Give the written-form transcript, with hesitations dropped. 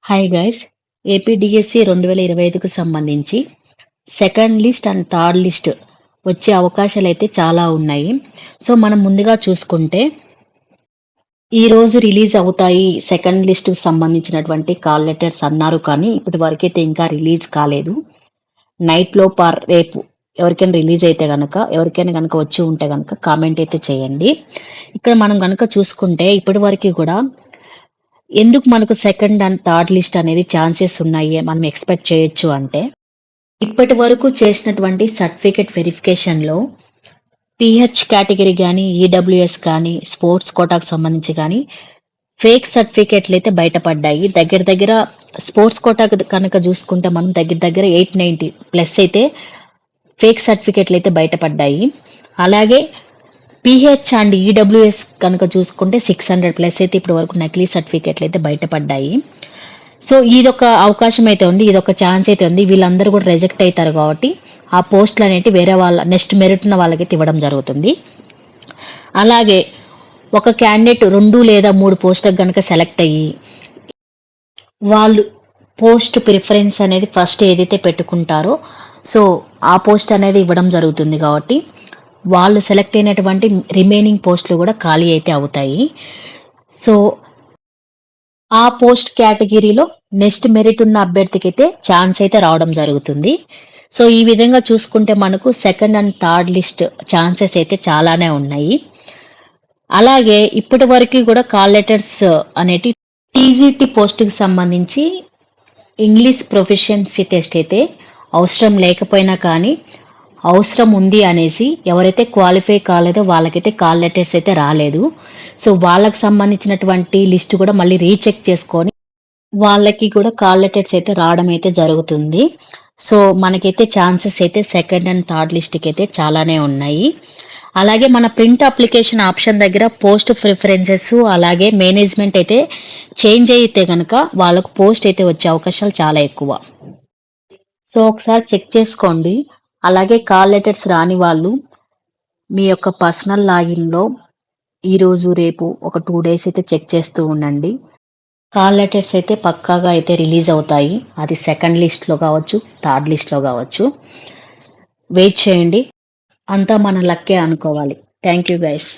Hi guys. APDSC 2025కు సంబంధించి second list and third list వచ్చే అవకాశాలైతే చాలా ఉన్నాయి. సో, మనం ముందుగా చూసుకుంటే ఈరోజు రిలీజ్ అవుతాయి సెకండ్ లిస్ట్‌కి సంబంధించినటువంటి కాల్ లెటర్స్ అన్నారు కానీ ఇప్పటి వరకైతే ఇంకా రిలీజ్ కాలేదు. నైట్‌లోపు ఆర్ రేపు ఎవరికైనా రిలీజ్ అయితే గనక, ఎవరికైనా గనక వచ్చి ఉంటే గనక కామెంట్ అయితే చేయండి. ఇక్కడ మనం గనక చూసుకుంటే ఇప్పటి వరకి కూడా ఎందుకు మనకు సెకండ్ అండ్ థర్డ్ లిస్ట్ అనేది ఛాన్సెస్ ఉన్నాయి మనం ఎక్స్‌పెక్ట్ చేయొచ్చు అంటే, ఇప్పటి వరకు చేసినటువంటి సర్టిఫికేట్ వెరిఫికేషన్‌లో పీహెచ్ కేటగిరీ గానీ, ఈడబ్ల్యూఎస్ కానీ, స్పోర్ట్స్ కోటాకు సంబంధించి గానీ, ఫేక్ సర్టిఫికేట్‌లయితే బయటపడ్డాయి. దగ్గర దగ్గర స్పోర్ట్స్ కోటాకు కనుక జూసుకుంటే మనం దగ్గర దగ్గర 890 ప్లస్ అయితే ఫేక్ సర్టిఫికేట్‌లయితే బయటపడ్డాయి. అలాగే పీహెచ్ అండ్ ఈడబ్ల్యూఎస్ కనుక చూసుకుంటే 600 ప్లస్ అయితే ఇప్పటి వరకు నకిలీ సర్టిఫికేట్‌లయితే బయటపడ్డాయి. సో, ఇదొక అవకాశం అయితే ఉంది. ఇదొక ఛాన్స్ అయితే ఉంది. వీళ్ళందరూ కూడా రిజెక్ట్ అయితారు కాబట్టి, ఆ పోస్టులనేటివి వేరే వాళ్ళ నెక్స్ట్ మెరిట్ ఉన్న వాళ్ళకైతే ఇవ్వడం జరుగుతుంది. అలాగే ఒక క్యాండిడేట్ 2 లేదా 3 పోస్టులకు గనక సెలెక్ట్ అయ్యి, వాళ్ళు పోస్ట్ ప్రిఫరెన్స్ అనేది ఫస్ట్ ఏదైతే పెట్టుకుంటారో, సో, ఆ పోస్ట్ అనేది ఇవ్వడం జరుగుతుంది కాబట్టి, వాళ్ళు సెలెక్ట్ అయినటువంటి రిమైనింగ్ పోస్టులు కూడా ఖాళీ అయితే అవుతాయి. సో, ఆ పోస్ట్ కేటగిరీలో నెక్స్ట్ మెరిట్ ఉన్న అభ్యర్థికైతే ఛాన్స్ అయితే రావడం జరుగుతుంది. సో, ఈ విధంగా చూసుకుంటే మనకు second and third list chances అయితే చాలానే ఉన్నాయి. అలాగే ఇప్పటి వరకు కూడా కాల్ లెటర్స్ అనేటివి టీజీటీ పోస్ట్‌కి సంబంధించి ఇంగ్లీష్ ప్రొఫిషియన్సీ టెస్ట్ అయితే అవసరం లేకపోయినా కానీ, అవసరం ఉంది అనేసి ఎవరైతే క్వాలిఫై కాలేదో వాళ్ళకైతే కాల్ లెటర్స్ అయితే రాలేదు. సో, వాళ్ళకి సంబంధించినటువంటి లిస్ట్ కూడా మళ్ళీ రీచెక్ చేసుకొని, వాళ్ళకి కూడా కాల్ లెటర్స్ అయితే రావడం అయితే జరుగుతుంది. సో, మనకైతే ఛాన్సెస్ అయితే సెకండ్ అండ్ థర్డ్ లిస్ట్‌కైతే చాలానే ఉన్నాయి. అలాగే మన ప్రింట్ అప్లికేషన్ ఆప్షన్ దగ్గర పోస్ట్ ప్రిఫరెన్సెస్ అలాగే మేనేజ్మెంట్ అయితే చేంజ్ అయితే గనక వాళ్ళకు పోస్ట్ అయితే వచ్చే అవకాశాలు చాలా ఎక్కువ. సో, ఒకసారి చెక్ చేసుకోండి. అలాగే కాల్ లెటర్స్ రాని వాళ్ళు మీ యొక్క పర్సనల్ లాగిన్‌లో ఈరోజు, రేపు ఒక 2 డేస్ అయితే చెక్ చేస్తూ ఉండండి. కాల్ లెటర్స్ అయితే పక్కాగా అయితే రిలీజ్ అవుతాయి. అది సెకండ్ లిస్ట్‌లో కావచ్చు, థర్డ్ లిస్ట్‌లో కావచ్చు. వెయిట్ చేయండి. అంతా మన లక్కే అనుకోవాలి. Thank you guys.